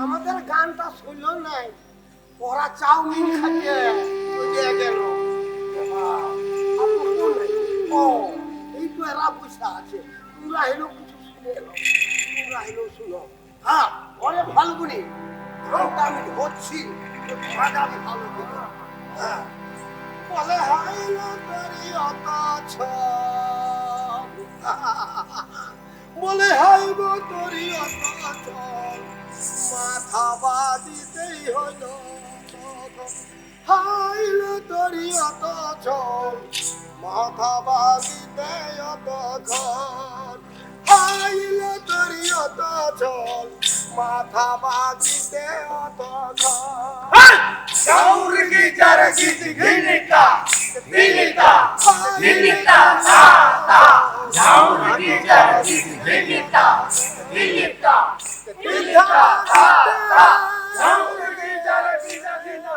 আমাদের গানটা শুনল নাই, ওরা চাউমিন খাইয়ে চলে গেল। ও এই তো এরা বসে আছে, তোমরা এলো কিছু শুনে এলো, তোমরা এলো শুনো। হ্যাঁ ওরে ফাল্গুনি, গানটা আমি ধরছি, বাজাবে ভালো করে। হ্যাঁ বলে হাইল তোরি অত বলে হাইব তোরি অত মাথা বাদিতেই হইল, হাইল তোরি অত মাথা বাদিতে অত ঘর, হাইল তোরি অত মাথা বাদিতে অত ঘর। Gauri gitar giti ginita, ginita, ginita, ta ta. Gauri gitar giti ginita, ginita, ginita, ta ta. Gauri gitar giti ginita.